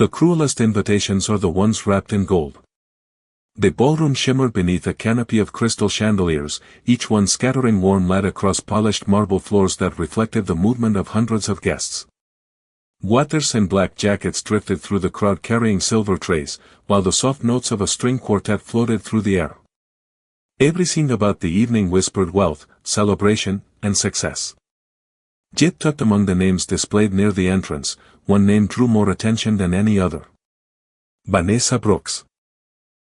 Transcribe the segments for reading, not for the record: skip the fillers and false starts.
The cruelest invitations are the ones wrapped in gold. The ballroom shimmered beneath a canopy of crystal chandeliers, each one scattering warm light across polished marble floors that reflected the movement of hundreds of guests. Waiters in black jackets drifted through the crowd carrying silver trays, while the soft notes of a string quartet floated through the air. Everything about the evening whispered wealth, celebration, and success. Yet tucked among the names displayed near the entrance, one name drew more attention than any other. Vanessa Brooks.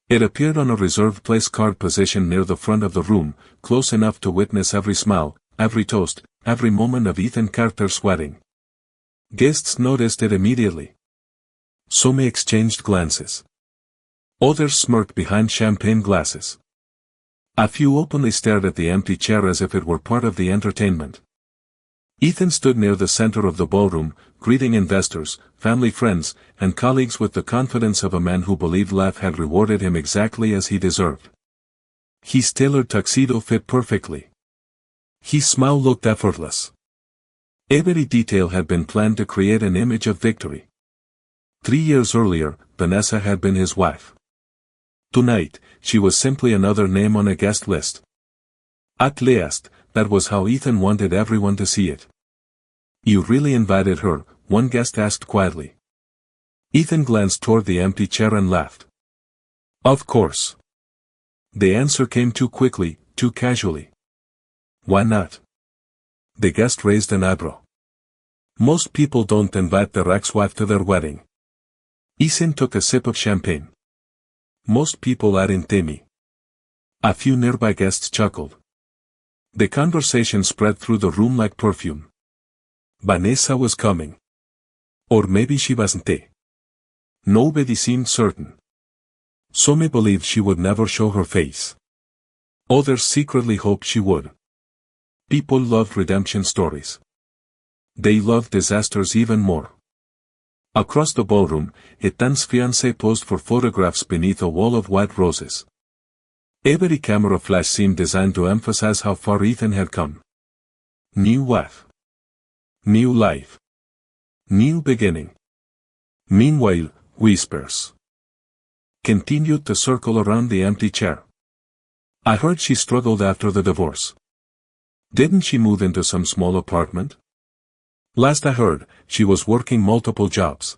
It appeared on a reserved place card positioned near the front of the room, close enough to witness every smile, every toast, every moment of Ethan Carter's wedding. Guests noticed it immediately. Some exchanged glances. Others smirked behind champagne glasses. A few openly stared at the empty chair as if it were part of the entertainment. Ethan stood near the center of the ballroom, greeting investors, family friends, and colleagues with the confidence of a man who believed life had rewarded him exactly as he deserved. His tailored tuxedo fit perfectly. His smile looked effortless. Every detail had been planned to create an image of victory. 3 years earlier, Vanessa had been his wife. Tonight, she was simply another name on a guest list. At least, that was how Ethan wanted everyone to see it. "You really invited her?" one guest asked quietly. Ethan glanced toward the empty chair and laughed. "Of course." The answer came too quickly, too casually. "Why not?" The guest raised an eyebrow. "Most people don't invite their ex-wife to their wedding." Ethan took a sip of champagne. "Most people aren't me." A few nearby guests chuckled. The conversation spread through the room like perfume. Vanessa was coming. Or maybe she wasn't. Nobody seemed certain. Some believed she would never show her face. Others secretly hoped she would. People loved redemption stories. They loved disasters even more. Across the ballroom, Ethan's fiancée posed for photographs beneath a wall of white roses. Every camera flash seemed designed to emphasize how far Ethan had come. New wife. New life. New beginning. Meanwhile, whispers continued to circle around the empty chair. "I heard she struggled after the divorce. Didn't she move into some small apartment? Last I heard, she was working multiple jobs."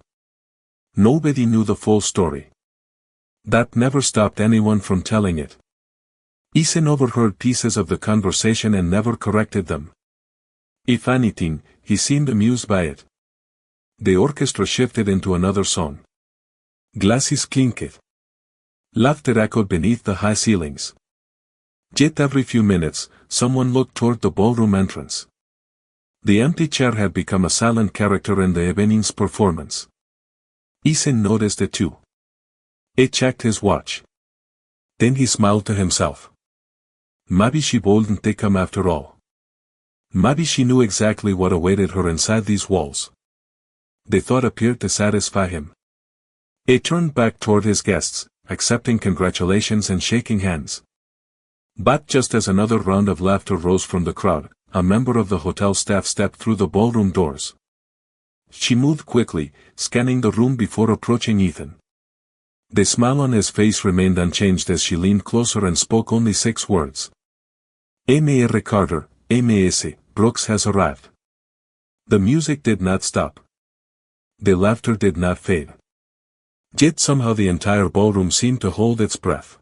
Nobody knew the full story. That never stopped anyone from telling it. Ethan overheard pieces of the conversation and never corrected them. If anything, he seemed amused by it. The orchestra shifted into another song. Glasses clinked. Laughter echoed beneath the high ceilings. Yet every few minutes, someone looked toward the ballroom entrance. The empty chair had become a silent character in the evening's performance. Ethan noticed it too. He checked his watch. Then he smiled to himself. Maybe she wouldn't come after all. Maybe she knew exactly what awaited her inside these walls. The thought appeared to satisfy him. He turned back toward his guests, accepting congratulations and shaking hands. But just as another round of laughter rose from the crowd, a member of the hotel staff stepped through the ballroom doors. She moved quickly, scanning the room before approaching Ethan. The smile on his face remained unchanged as she leaned closer and spoke only 6 words. "Mr. Carter, Ms. Brooks has arrived." The music did not stop. The laughter did not fade. Yet somehow the entire ballroom seemed to hold its breath.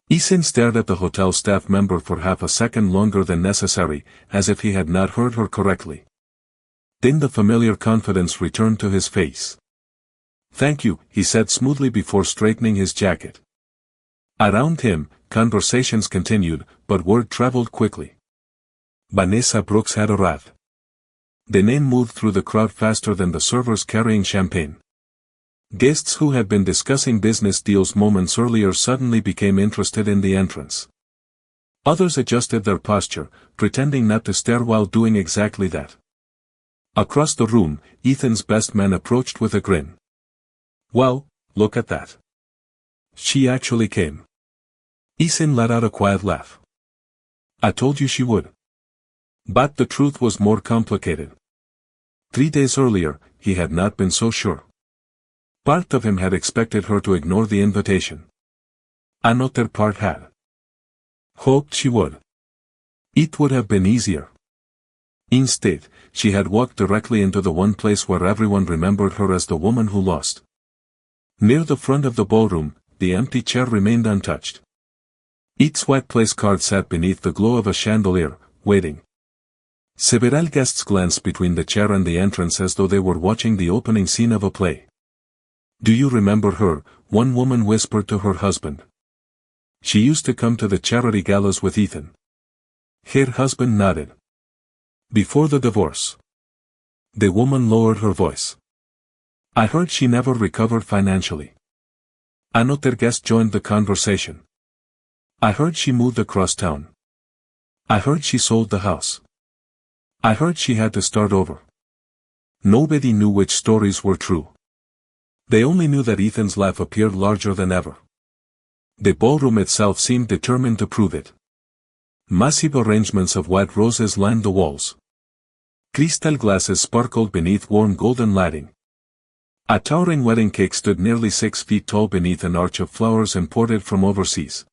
Ethan stared at the hotel staff member for half a second longer than necessary, as if he had not heard her correctly. Then the familiar confidence returned to his face. "Thank you," he said smoothly before straightening his jacket. Around him, conversations continued, but word traveled quickly. Vanessa Brooks had arrived. The name moved through the crowd faster than the servers carrying champagne. Guests who had been discussing business deals moments earlier suddenly became interested in the entrance. Others adjusted their posture, pretending not to stare while doing exactly that. Across the room, Ethan's best man approached with a grin. "Well, look at that. She actually came." Ethan let out a quiet laugh. "I told you she would." But the truth was more complicated. 3 days earlier, he had not been so sure. Part of him had expected her to ignore the invitation. Another part had hoped she would. It would have been easier. Instead, she had walked directly into the one place where everyone remembered her as the woman who lost. Near the front of the ballroom, the empty chair remained untouched. Its white place card sat beneath the glow of a chandelier, waiting. Several guests glanced between the chair and the entrance as though they were watching the opening scene of a play. "Do you remember her?" one woman whispered to her husband. "She used to come to the charity galas with Ethan." Her husband nodded. "Before the divorce." The woman lowered her voice. "I heard she never recovered financially." Another guest joined the conversation. "I heard she moved across town. I heard she sold the house. I heard she had to start over." Nobody knew which stories were true. They only knew that Ethan's laugh appeared larger than ever. The ballroom itself seemed determined to prove it. Massive arrangements of white roses lined the walls. Crystal glasses sparkled beneath warm golden lighting. A towering wedding cake stood nearly 6 feet tall beneath an arch of flowers imported from overseas.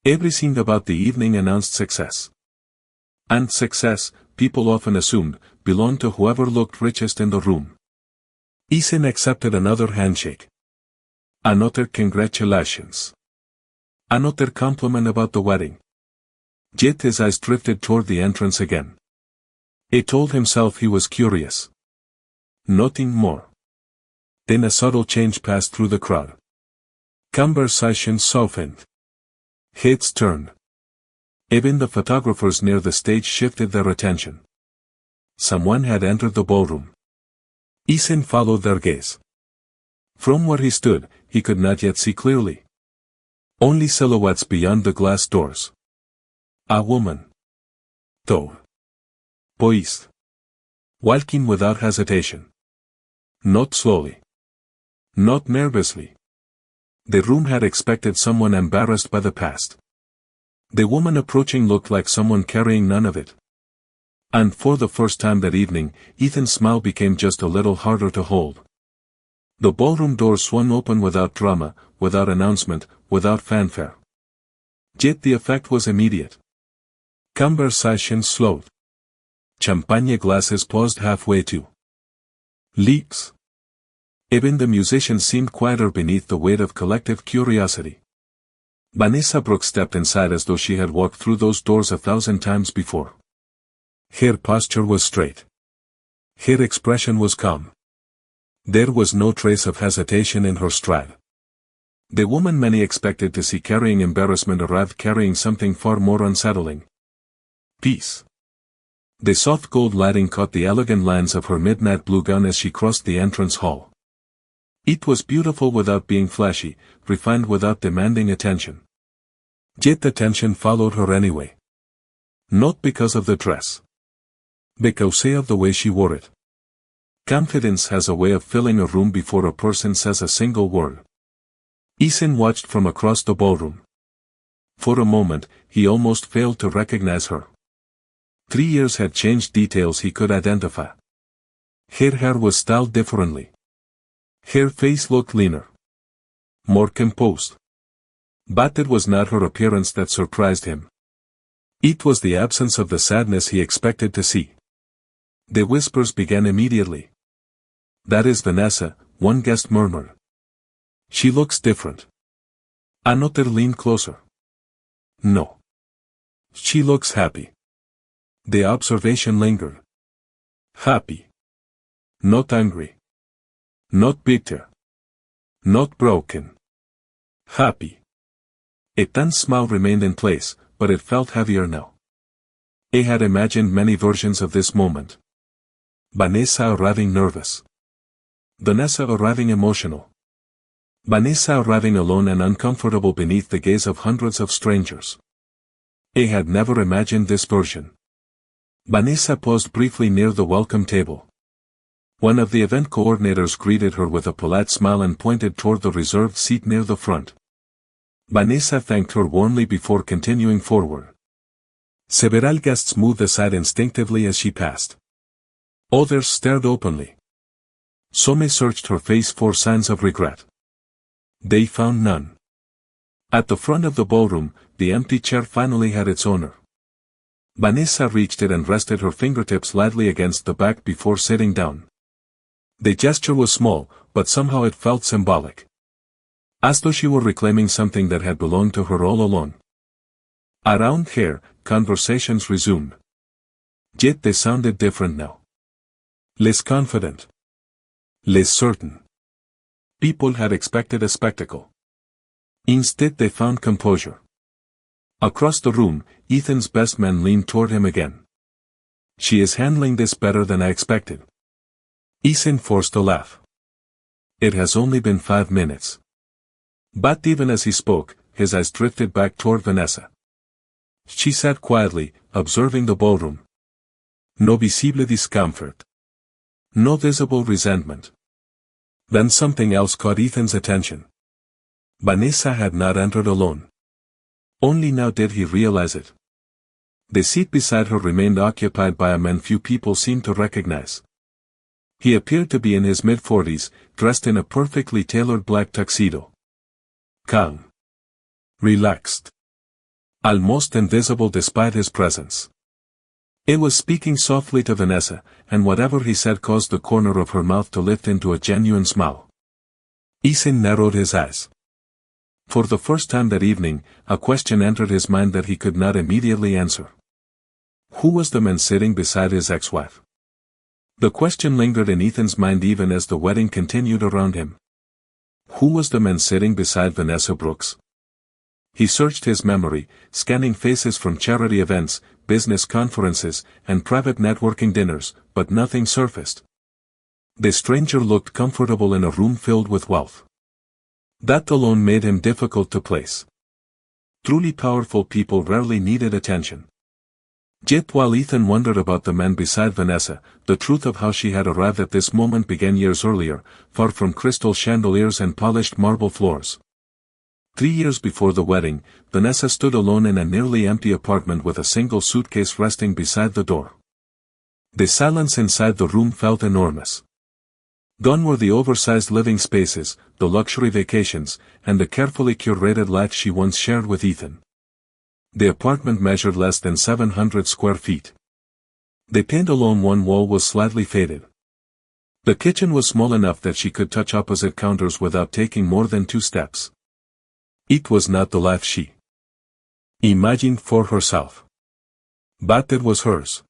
Everything about the evening announced success. And success, people often assumed, belonged to whoever looked richest in the room. Ethan accepted another handshake. Another congratulations. Another compliment about the wedding. Yet his eyes drifted toward the entrance again. He told himself he was curious. Nothing more. Then a subtle change passed through the crowd. Conversation softened. Heads turned. Even the photographers near the stage shifted their attention. Someone had entered the ballroom. Ethan followed their gaze. From where he stood, he could not yet see clearly. Only silhouettes beyond the glass doors. A woman. Though. Poised. Walking without hesitation. Not slowly. Not nervously. The room had expected someone embarrassed by the past. The woman approaching looked like someone carrying none of it. And for the first time that evening, Ethan's smile became just a little harder to hold. The ballroom doors swung open without drama, without announcement, without fanfare. Yet the effect was immediate. Conversation slowed. Champagne glasses paused halfway to leaks. Even the musicians seemed quieter beneath the weight of collective curiosity. Vanessa Brooks stepped inside as though she had walked through those doors 1,000 times before. Her posture was straight. Her expression was calm. There was no trace of hesitation in her stride. The woman many expected to see carrying embarrassment arrived carrying something far more unsettling. Peace. The soft gold lighting caught the elegant lines of her midnight blue gown as she crossed the entrance hall. It was beautiful without being flashy, refined without demanding attention. Yet attention followed her anyway. Not because of the dress. Because of the way she wore it. Confidence has a way of filling a room before a person says a single word. Ethan watched from across the ballroom. For a moment, he almost failed to recognize her. 3 years had changed details he could identify. Her hair was styled differently. Her face looked leaner. More composed. But it was not her appearance that surprised him. It was the absence of the sadness he expected to see. The whispers began immediately. "That is Vanessa," one guest murmured. "She looks different." Another leaned closer. "No. She looks happy." The observation lingered. Happy. Not angry. Not bitter. Not broken. Happy. A tense smile remained in place, but it felt heavier now. He had imagined many versions of this moment. Vanessa arriving nervous. Vanessa arriving emotional. Vanessa arriving alone and uncomfortable beneath the gaze of hundreds of strangers. He had never imagined this version. Vanessa paused briefly near the welcome table. One of the event coordinators greeted her with a polite smile and pointed toward the reserved seat near the front. Vanessa thanked her warmly before continuing forward. Several guests moved aside instinctively as she passed. Others stared openly. Some searched her face for signs of regret. They found none. At the front of the ballroom, the empty chair finally had its owner. Vanessa reached it and rested her fingertips lightly against the back before sitting down. The gesture was small, but somehow it felt symbolic. As though she were reclaiming something that had belonged to her all along. Around here, conversations resumed. Yet they sounded different now. Less confident. Less certain. People had expected a spectacle. Instead they found composure. Across the room, Ethan's best man leaned toward him again. She is handling this better than I expected. Ethan forced a laugh. It has only been 5 minutes. But even as he spoke, his eyes drifted back toward Vanessa. She sat quietly, observing the ballroom. No visible discomfort. No visible resentment. Then something else caught Ethan's attention. Vanessa had not entered alone. Only now did he realize it. The seat beside her remained occupied by a man few people seemed to recognize. He appeared to be in his mid-40s, dressed in a perfectly tailored black tuxedo. Calm. Relaxed. Almost invisible despite his presence. He was speaking softly to Vanessa, and whatever he said caused the corner of her mouth to lift into a genuine smile. Ethan narrowed his eyes. For the first time that evening, a question entered his mind that he could not immediately answer. Who was the man sitting beside his ex-wife? The question lingered in Ethan's mind even as the wedding continued around him. Who was the man sitting beside Vanessa Brooks? He searched his memory, scanning faces from charity events, business conferences, and private networking dinners, but nothing surfaced. The stranger looked comfortable in a room filled with wealth. That alone made him difficult to place. Truly powerful people rarely needed attention. Yet while Ethan wondered about the man beside Vanessa, the truth of how she had arrived at this moment began years earlier, far from crystal chandeliers and polished marble floors. 3 years before the wedding, Vanessa stood alone in a nearly empty apartment with a single suitcase resting beside the door. The silence inside the room felt enormous. Gone were the oversized living spaces, the luxury vacations, and the carefully curated life she once shared with Ethan. The apartment measured less than 700 square feet. The paint along one wall was slightly faded. The kitchen was small enough that she could touch opposite counters without taking more than 2 steps. It was not the life she imagined for herself. But it was hers.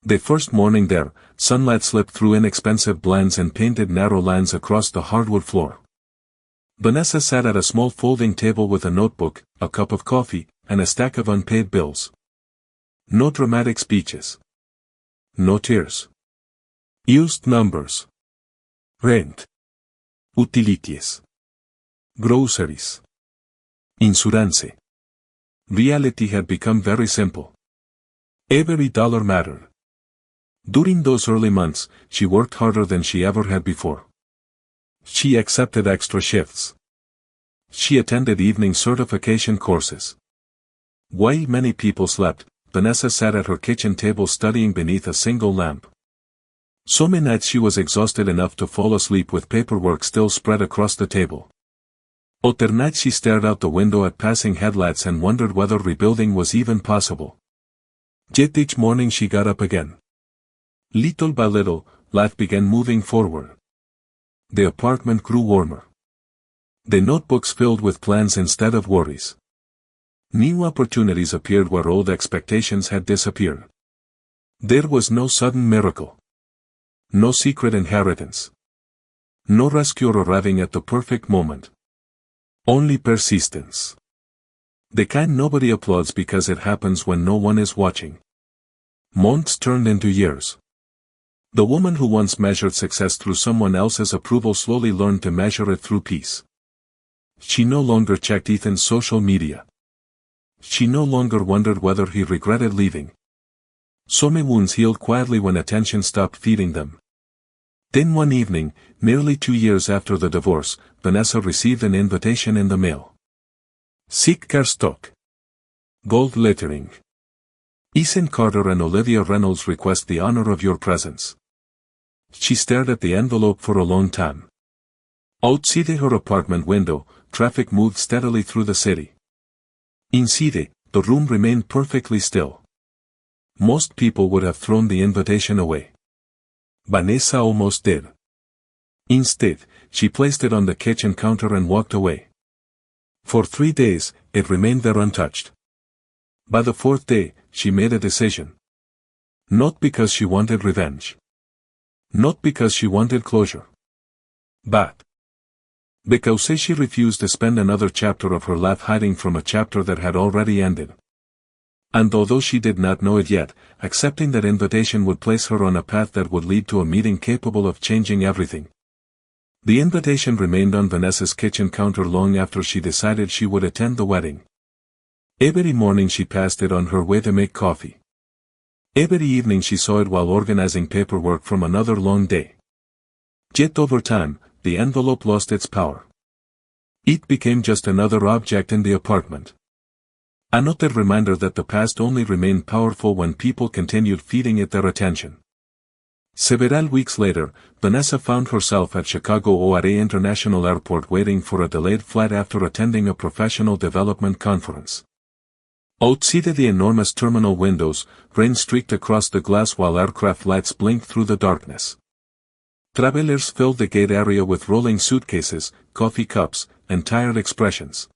The first morning there, sunlight slipped through inexpensive blinds and painted narrow lines across the hardwood floor. Vanessa sat at a small folding table with a notebook, a cup of coffee, and a stack of unpaid bills. No dramatic speeches. No tears. Used numbers. Rent. Utilities. Groceries. Insurance. Reality had become very simple. Every dollar mattered. During those early months, she worked harder than she ever had before. She accepted extra shifts. She attended evening certification courses. While many people slept, Vanessa sat at her kitchen table studying beneath a single lamp. Some nights she was exhausted enough to fall asleep with paperwork still spread across the table. Other nights she stared out the window at passing headlights and wondered whether rebuilding was even possible. Yet each morning she got up again. Little by little, life began moving forward. The apartment grew warmer. The notebooks filled with plans instead of worries. New opportunities appeared where old expectations had disappeared. There was no sudden miracle. No secret inheritance. No rescuer arriving at the perfect moment. Only persistence. The kind nobody applauds because it happens when no one is watching. Months turned into years. The woman who once measured success through someone else's approval slowly learned to measure it through peace. She no longer checked Ethan's social media. She no longer wondered whether he regretted leaving. Some wounds healed quietly when attention stopped feeding them. Then one evening, nearly 2 years after the divorce, Vanessa received an invitation in the mail. Sick car stock. Gold lettering. Ethan Carter and Olivia Reynolds request the honor of your presence. She stared at the envelope for a long time. Outside her apartment window, traffic moved steadily through the city. Inside, the room remained perfectly still. Most people would have thrown the invitation away. Vanessa almost did. Instead, she placed it on the kitchen counter and walked away. For 3 days, it remained there untouched. By the 4th day, she made a decision. Not because she wanted revenge. Not because she wanted closure. But because she refused to spend another chapter of her life hiding from a chapter that had already ended. And although she did not know it yet, accepting that invitation would place her on a path that would lead to a meeting capable of changing everything. The invitation remained on Vanessa's kitchen counter long after she decided she would attend the wedding. Every morning she passed it on her way to make coffee. Every evening she saw it while organizing paperwork from another long day. Yet over time, the envelope lost its power. It became just another object in the apartment. Another reminder that the past only remained powerful when people continued feeding it their attention. Several weeks later, Vanessa found herself at Chicago O'Hare International Airport waiting for a delayed flight after attending a professional development conference. Outside the enormous terminal windows, rain streaked across the glass while aircraft lights blinked through the darkness. Travelers filled the gate area with rolling suitcases, coffee cups, and tired expressions.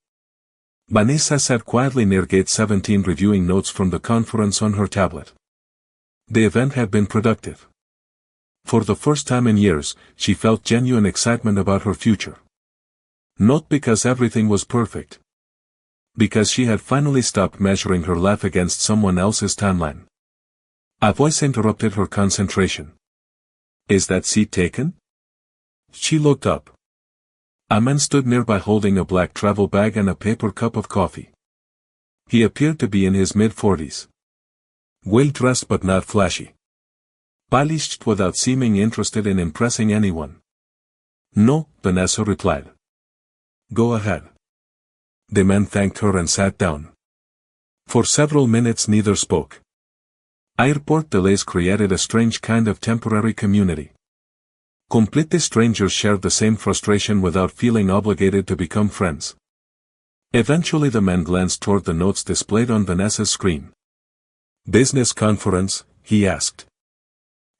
Vanessa sat quietly near Gate 17 reviewing notes from the conference on her tablet. The event had been productive. For the first time in years, she felt genuine excitement about her future. Not because everything was perfect. Because she had finally stopped measuring her life against someone else's timeline. A voice interrupted her concentration. "Is that seat taken?" She looked up. A man stood nearby holding a black travel bag and a paper cup of coffee. He appeared to be in his mid-40s. Well-dressed but not flashy. Polished without seeming interested in impressing anyone. "No," Vanessa replied. "Go ahead." The man thanked her and sat down. For several minutes neither spoke. Airport delays created a strange kind of temporary community. Complete strangers shared the same frustration without feeling obligated to become friends. Eventually the man glanced toward the notes displayed on Vanessa's screen. "Business conference?" he asked.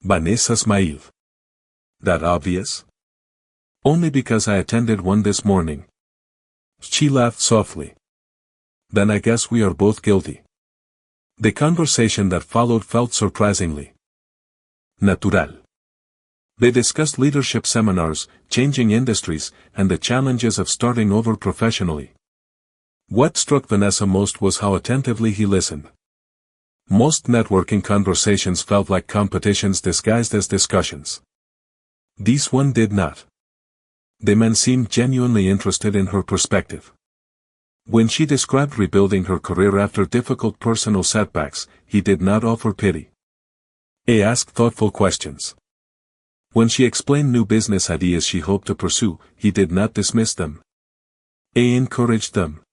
Vanessa smiled. "That obvious?" "Only because I attended one this morning." She laughed softly. "Then I guess we are both guilty." The conversation that followed felt surprisingly natural. They discussed leadership seminars, changing industries, and the challenges of starting over professionally. What struck Vanessa most was how attentively he listened. Most networking conversations felt like competitions disguised as discussions. This one did not. The man seemed genuinely interested in her perspective. When she described rebuilding her career after difficult personal setbacks, he did not offer pity. He asked thoughtful questions. When she explained new business ideas she hoped to pursue, he did not dismiss them. He encouraged them.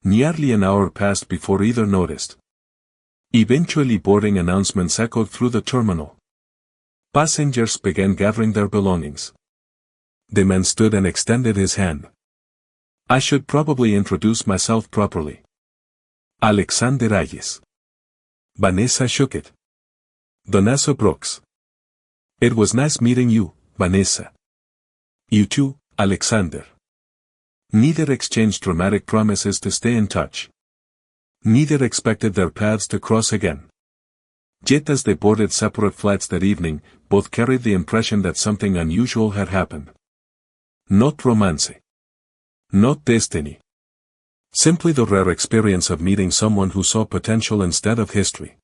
Nearly an hour passed before either noticed. Eventually boarding announcements echoed through the terminal. Passengers began gathering their belongings. The man stood and extended his hand. "I should probably introduce myself properly. Alexander Reyes." Vanessa shook it. "Vanessa Brooks." "It was nice meeting you, Vanessa." "You too, Alexander." Neither exchanged dramatic promises to stay in touch. Neither expected their paths to cross again. Yet as they boarded separate flights that evening, both carried the impression that something unusual had happened. Not romance. Not destiny. Simply the rare experience of meeting someone who saw potential instead of history.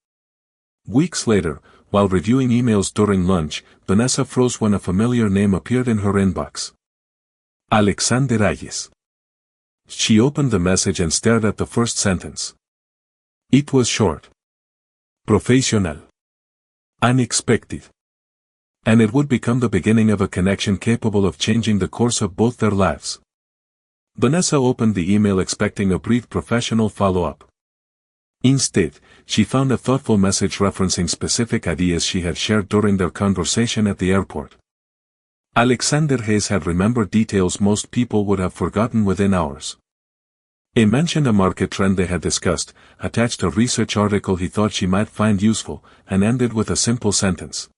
Weeks later, while reviewing emails during lunch, Vanessa froze when a familiar name appeared in her inbox. Alexander Reyes. She opened the message and stared at the first sentence. It was short. Professional. Unexpected. And it would become the beginning of a connection capable of changing the course of both their lives. Vanessa opened the email expecting a brief professional follow-up. Instead, she found a thoughtful message referencing specific ideas she had shared during their conversation at the airport. Alexander Hayes had remembered details most people would have forgotten within hours. He mentioned a market trend they had discussed, attached a research article he thought she might find useful, and ended with a simple sentence.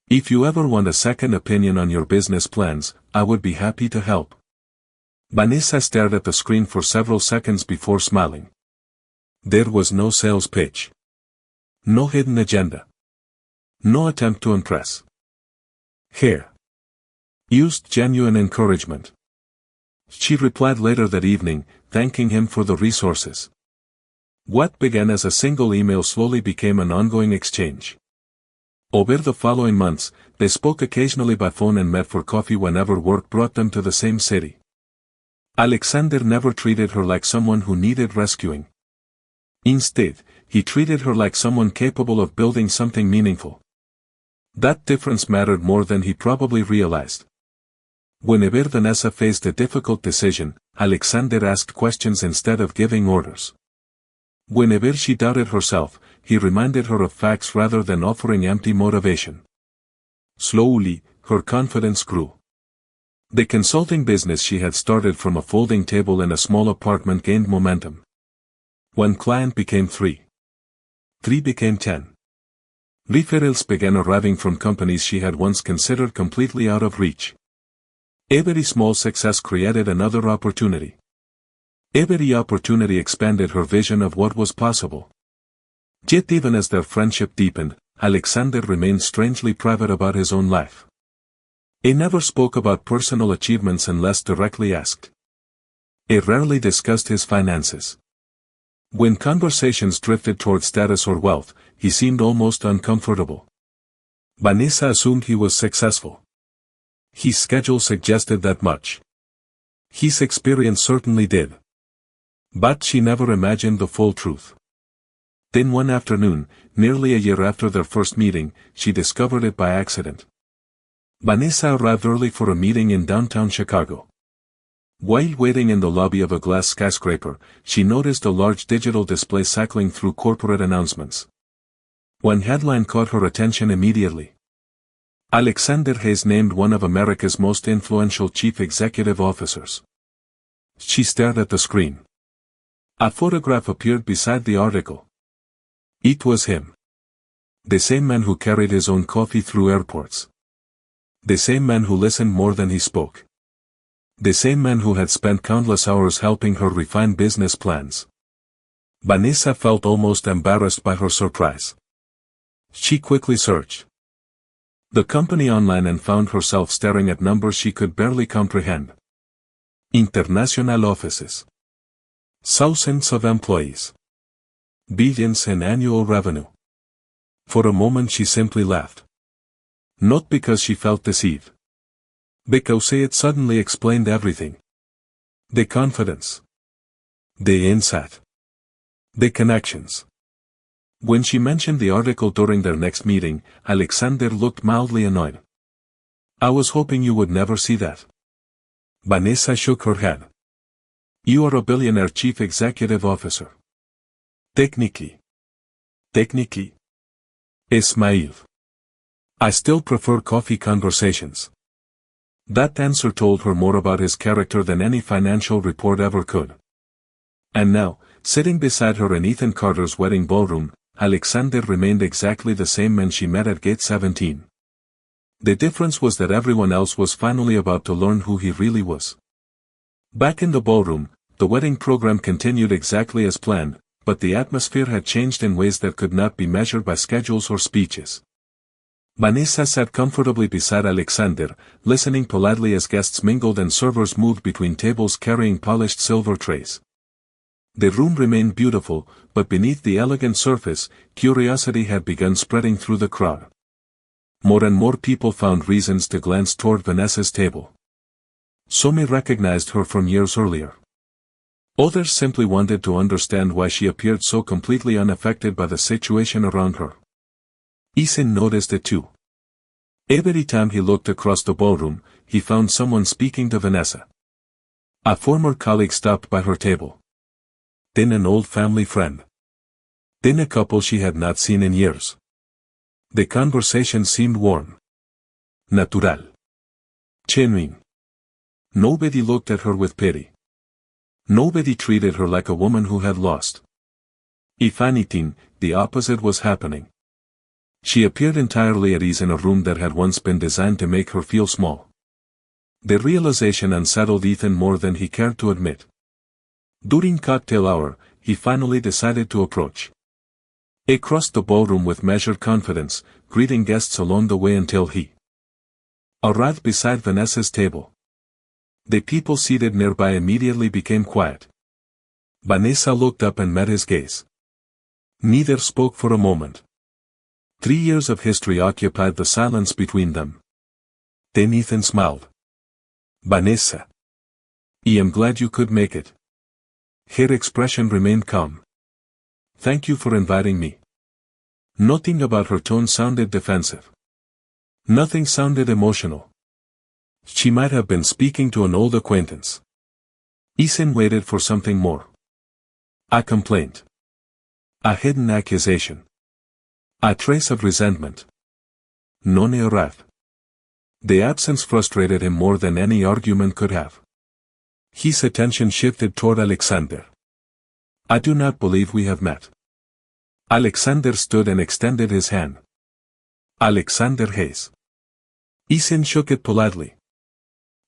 "If you ever want a second opinion on your business plans, I would be happy to help." Vanessa stared at the screen for several seconds before smiling. There was no sales pitch. No hidden agenda. No attempt to impress. Here. Used genuine encouragement. She replied later that evening, thanking him for the resources. What began as a single email slowly became an ongoing exchange. Over the following months, they spoke occasionally by phone and met for coffee whenever work brought them to the same city. Alexander never treated her like someone who needed rescuing. Instead, he treated her like someone capable of building something meaningful. That difference mattered more than he probably realized. Whenever Vanessa faced a difficult decision, Alexander asked questions instead of giving orders. Whenever she doubted herself, he reminded her of facts rather than offering empty motivation. Slowly, her confidence grew. The consulting business she had started from a folding table in a small apartment gained momentum. One client became 3. 3 became 10. Referrals began arriving from companies she had once considered completely out of reach. Every small success created another opportunity. Every opportunity expanded her vision of what was possible. Yet even as their friendship deepened, Alexander remained strangely private about his own life. He never spoke about personal achievements unless directly asked. He rarely discussed his finances. When conversations drifted toward status or wealth, he seemed almost uncomfortable. Vanessa assumed he was successful. His schedule suggested that much. His experience certainly did. But she never imagined the full truth. Then one afternoon, nearly a year after their first meeting, she discovered it by accident. Vanessa arrived early for a meeting in downtown Chicago. While waiting in the lobby of a glass skyscraper, she noticed a large digital display cycling through corporate announcements. One headline caught her attention immediately. Alexander Hayes named one of America's most influential chief executive officers. She stared at the screen. A photograph appeared beside the article. It was him. The same man who carried his own coffee through airports. The same man who listened more than he spoke. The same man who had spent countless hours helping her refine business plans. Vanessa felt almost embarrassed by her surprise. She quickly searched the company online and found herself staring at numbers she could barely comprehend. International offices. Thousands of employees. Billions in annual revenue. For a moment she simply laughed. Not because she felt deceived. Because it suddenly explained everything. The confidence. The insight. The connections. When she mentioned the article during their next meeting, Alexander looked mildly annoyed. "I was hoping you would never see that." Vanessa shook her head. "You are a billionaire chief executive officer." Technically. Technically. Ismail. I still prefer coffee conversations. That answer told her more about his character than any financial report ever could. And now, sitting beside her in Ethan Carter's wedding ballroom, Alexander remained exactly the same man she met at gate 17. The difference was that everyone else was finally about to learn who he really was. Back in the ballroom, the wedding program continued exactly as planned, but the atmosphere had changed in ways that could not be measured by schedules or speeches. Vanessa sat comfortably beside Alexander, listening politely as guests mingled and servers moved between tables carrying polished silver trays. The room remained beautiful, but beneath the elegant surface, curiosity had begun spreading through the crowd. More and more people found reasons to glance toward Vanessa's table. Some recognized her from years earlier. Others simply wanted to understand why she appeared so completely unaffected by the situation around her. Ethan noticed it too. Every time he looked across the ballroom, he found someone speaking to Vanessa. A former colleague stopped by her table. Then an old family friend. Then a couple she had not seen in years. The conversation seemed warm. Natural. Genuine. Nobody looked at her with pity. Nobody treated her like a woman who had lost. If anything, the opposite was happening. She appeared entirely at ease in a room that had once been designed to make her feel small. The realization unsettled Ethan more than he cared to admit. During cocktail hour, he finally decided to approach. He crossed the ballroom with measured confidence, greeting guests along the way until he arrived beside Vanessa's table. The people seated nearby immediately became quiet. Vanessa looked up and met his gaze. Neither spoke for a moment. 3 years of history occupied the silence between them. Then Ethan smiled. Vanessa. I am glad you could make it. Her expression remained calm. Thank you for inviting me. Nothing about her tone sounded defensive. Nothing sounded emotional. She might have been speaking to an old acquaintance. Ethan waited for something more. A complaint. A hidden accusation. A trace of resentment. Non a wrath. The absence frustrated him more than any argument could have. His attention shifted toward Alexander. I do not believe we have met. Alexander stood and extended his hand. Alexander Hayes. Ethan shook it politely.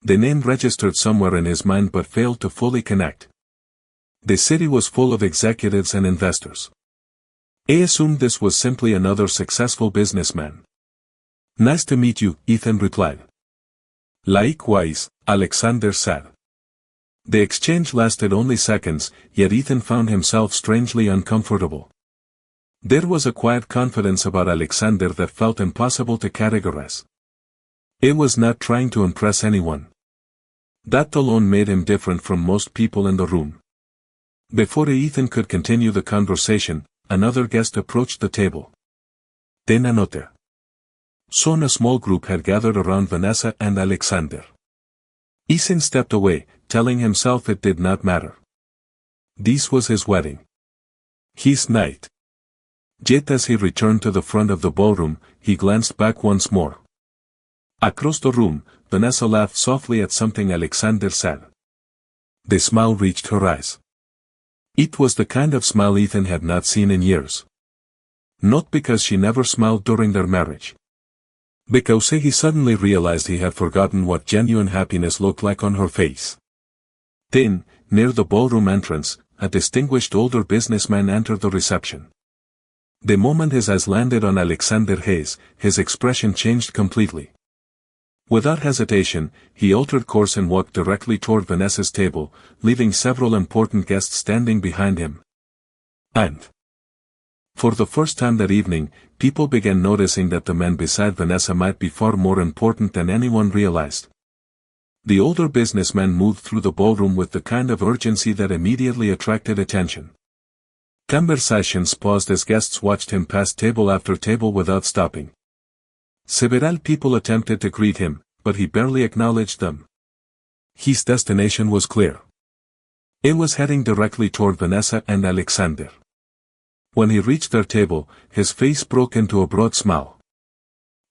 The name registered somewhere in his mind but failed to fully connect. The city was full of executives and investors. He assumed this was simply another successful businessman. Nice to meet you, Ethan replied. Likewise, Alexander said. The exchange lasted only seconds, yet Ethan found himself strangely uncomfortable. There was a quiet confidence about Alexander that felt impossible to categorize. He was not trying to impress anyone. That alone made him different from most people in the room. Before Ethan could continue the conversation, another guest approached the table. Then another. Soon a small group had gathered around Vanessa and Alexander. Ethan stepped away, telling himself it did not matter. This was his wedding. His night. Yet as he returned to the front of the ballroom, he glanced back once more. Across the room, Vanessa laughed softly at something Alexander said. The smile reached her eyes. It was the kind of smile Ethan had not seen in years. Not because she never smiled during their marriage. Because he suddenly realized he had forgotten what genuine happiness looked like on her face. Then, near the ballroom entrance, a distinguished older businessman entered the reception. The moment his eyes landed on Alexander Hayes, his expression changed completely. Without hesitation, he altered course and walked directly toward Vanessa's table, leaving several important guests standing behind him. And for the first time that evening, people began noticing that the man beside Vanessa might be far more important than anyone realized. The older businessman moved through the ballroom with the kind of urgency that immediately attracted attention. Conversations paused as guests watched him pass table after table without stopping. Several people attempted to greet him, but he barely acknowledged them. His destination was clear. He was heading directly toward Vanessa and Alexander. When he reached their table, his face broke into a broad smile.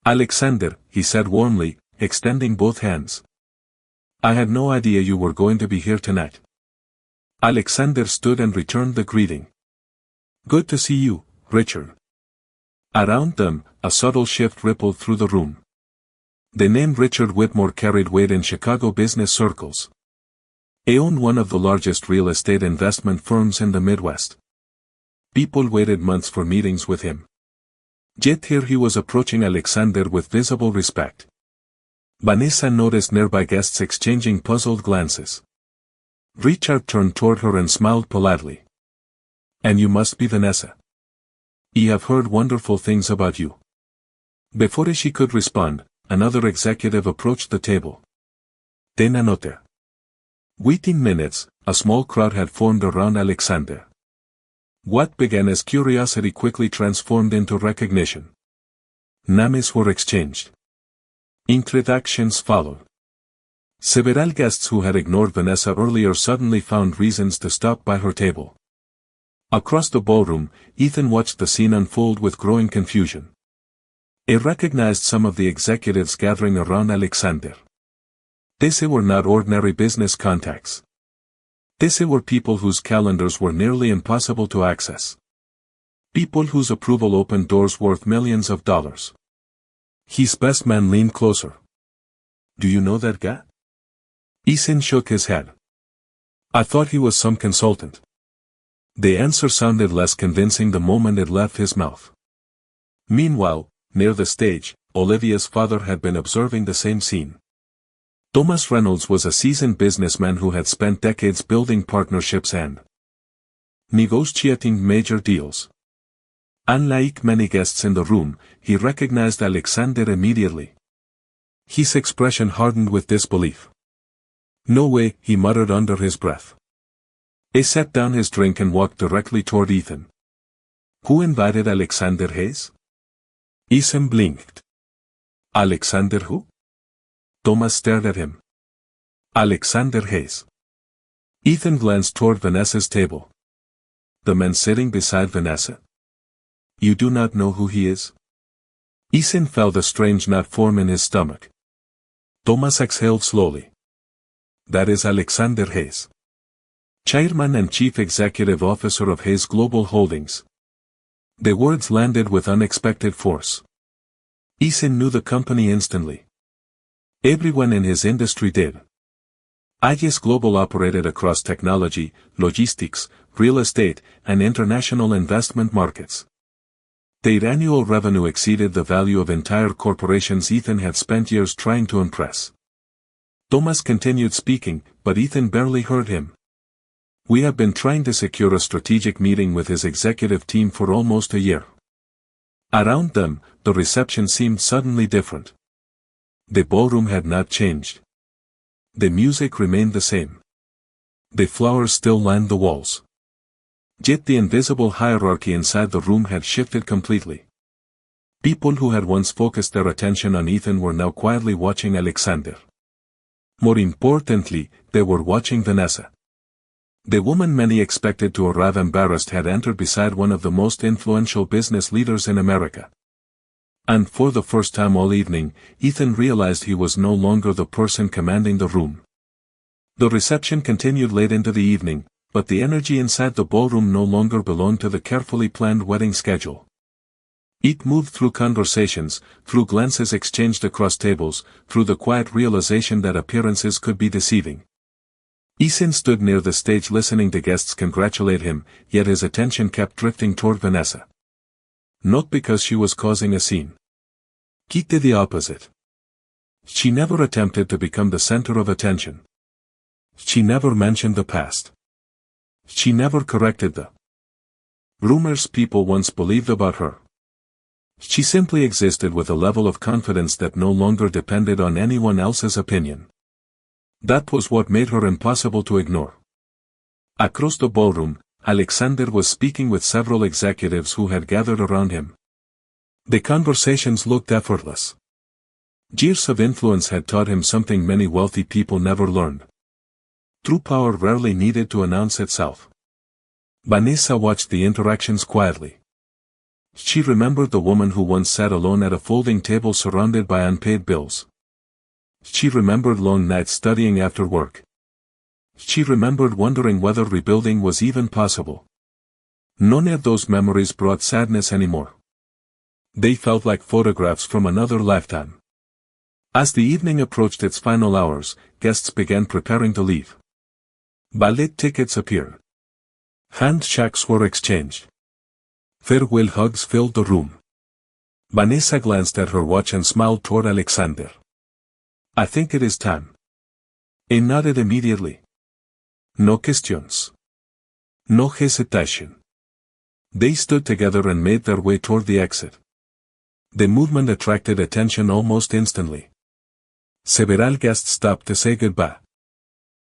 Alexander, he said warmly, extending both hands. I had no idea you were going to be here tonight. Alexander stood and returned the greeting. Good to see you, Richard. Around them, a subtle shift rippled through the room. The name Richard Whitmore carried weight in Chicago business circles. He owned one of the largest real estate investment firms in the Midwest. People waited months for meetings with him. Yet here he was approaching Alexander with visible respect. Vanessa noticed nearby guests exchanging puzzled glances. Richard turned toward her and smiled politely. And you must be Vanessa. I have heard wonderful things about you. Before she could respond, another executive approached the table. Then another. Within minutes, a small crowd had formed around Alexander. What began as curiosity quickly transformed into recognition. Names were exchanged. Introductions followed. Several guests who had ignored Vanessa earlier suddenly found reasons to stop by her table. Across the ballroom, Ethan watched the scene unfold with growing confusion. He recognized some of the executives gathering around Alexander. These were not ordinary business contacts. These were people whose calendars were nearly impossible to access. People whose approval opened doors worth millions of dollars. His best man leaned closer. "Do you know that guy?" Ethan shook his head. "I thought he was some consultant." The answer sounded less convincing the moment it left his mouth. Meanwhile, near the stage, Olivia's father had been observing the same scene. Thomas Reynolds was a seasoned businessman who had spent decades building partnerships and negotiating major deals. Unlike many guests in the room, he recognized Alexander immediately. His expression hardened with disbelief. "No way," he muttered under his breath. He set down his drink and walked directly toward Ethan. "Who invited Alexander Hayes?" Ethan blinked. "Alexander who?" Thomas stared at him. "Alexander Hayes." Ethan glanced toward Vanessa's table. "The man sitting beside Vanessa? You do not know who he is?" Ethan felt a strange knot form in his stomach. Thomas exhaled slowly. "That is Alexander Hayes, Chairman and Chief Executive Officer of Hayes Global Holdings." The words landed with unexpected force. Ethan knew the company instantly. Everyone in his industry did. Hayes Global operated across technology, logistics, real estate, and international investment markets. Their annual revenue exceeded the value of entire corporations Ethan had spent years trying to impress. Thomas continued speaking, but Ethan barely heard him. "We have been trying to secure a strategic meeting with his executive team for almost a year." Around them, the reception seemed suddenly different. The ballroom had not changed. The music remained the same. The flowers still lined the walls. Yet the invisible hierarchy inside the room had shifted completely. People who had once focused their attention on Ethan were now quietly watching Alexander. More importantly, they were watching Vanessa. The woman many expected to arrive embarrassed had entered beside one of the most influential business leaders in America. And for the first time all evening, Ethan realized he was no longer the person commanding the room. The reception continued late into the evening, but the energy inside the ballroom no longer belonged to the carefully planned wedding schedule. It moved through conversations, through glances exchanged across tables, through the quiet realization that appearances could be deceiving. Ethan stood near the stage listening to guests congratulate him, yet his attention kept drifting toward Vanessa. Not because she was causing a scene. Quite the opposite. She never attempted to become the center of attention. She never mentioned the past. She never corrected the rumors people once believed about her. She simply existed with a level of confidence that no longer depended on anyone else's opinion. That was what made her impossible to ignore. Across the ballroom, Alexander was speaking with several executives who had gathered around him. The conversations looked effortless. Years of influence had taught him something many wealthy people never learned. True power rarely needed to announce itself. Vanessa watched the interactions quietly. She remembered the woman who once sat alone at a folding table surrounded by unpaid bills. She remembered long nights studying after work. She remembered wondering whether rebuilding was even possible. None of those memories brought sadness anymore. They felt like photographs from another lifetime. As the evening approached its final hours, guests began preparing to leave. Ballet tickets appeared. Handshakes were exchanged. Farewell hugs filled the room. Vanessa glanced at her watch and smiled toward Alexander. "I think it is time." He nodded immediately. No questions. No hesitation. They stood together and made their way toward the exit. The movement attracted attention almost instantly. Several guests stopped to say goodbye.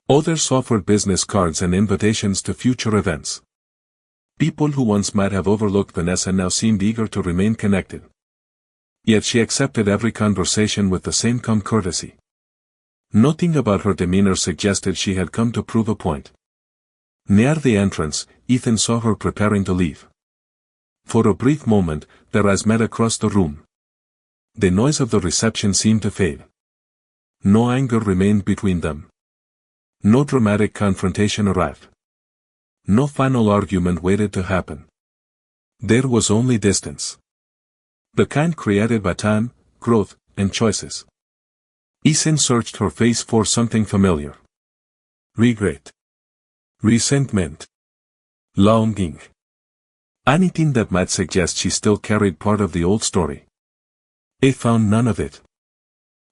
Others offered business cards and invitations to future events. People who once might have overlooked Vanessa now seemed eager to remain connected. Yet she accepted every conversation with the same calm courtesy. Nothing about her demeanor suggested she had come to prove a point. Near the entrance, Ethan saw her preparing to leave. For a brief moment, their eyes met across the room. The noise of the reception seemed to fade. No anger remained between them. No dramatic confrontation arrived. No final argument waited to happen. There was only distance. The kind created by time, growth, and choices. Ethan searched her face for something familiar. Regret. Resentment. Longing. Anything that might suggest she still carried part of the old story. He found none of it.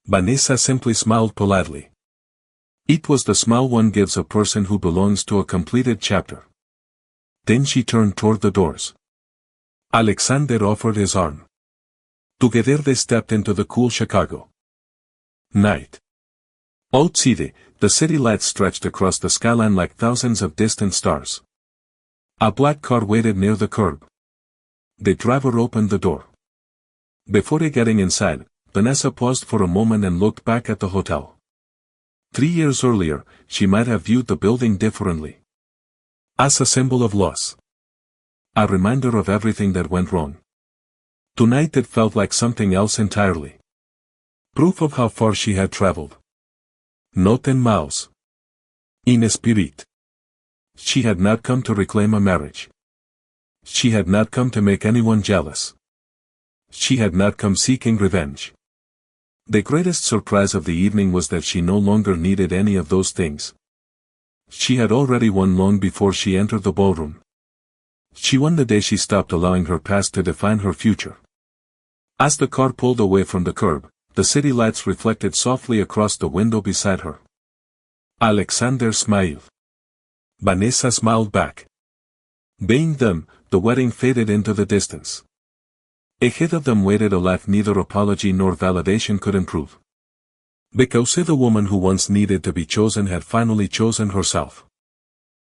Vanessa simply smiled politely. It was the smile one gives a person who belongs to a completed chapter. Then she turned toward the doors. Alexander offered his arm. Together they stepped into the cool Chicago night. Outside, the city lights stretched across the skyline like thousands of distant stars. A black car waited near the curb. The driver opened the door. Before getting inside, Vanessa paused for a moment and looked back at the hotel. 3 years earlier, she might have viewed the building differently. As a symbol of loss. A reminder of everything that went wrong. Tonight it felt like something else entirely. Proof of how far she had traveled. Not in miles. In spirit. She had not come to reclaim a marriage. She had not come to make anyone jealous. She had not come seeking revenge. The greatest surprise of the evening was that she no longer needed any of those things. She had already won long before she entered the ballroom. She won the day she stopped allowing her past to define her future. As the car pulled away from the curb, the city lights reflected softly across the window beside her. Alexander smiled. Vanessa smiled back. Being them, the wedding faded into the distance. Ahead of them waited a life neither apology nor validation could improve. Because the woman who once needed to be chosen had finally chosen herself.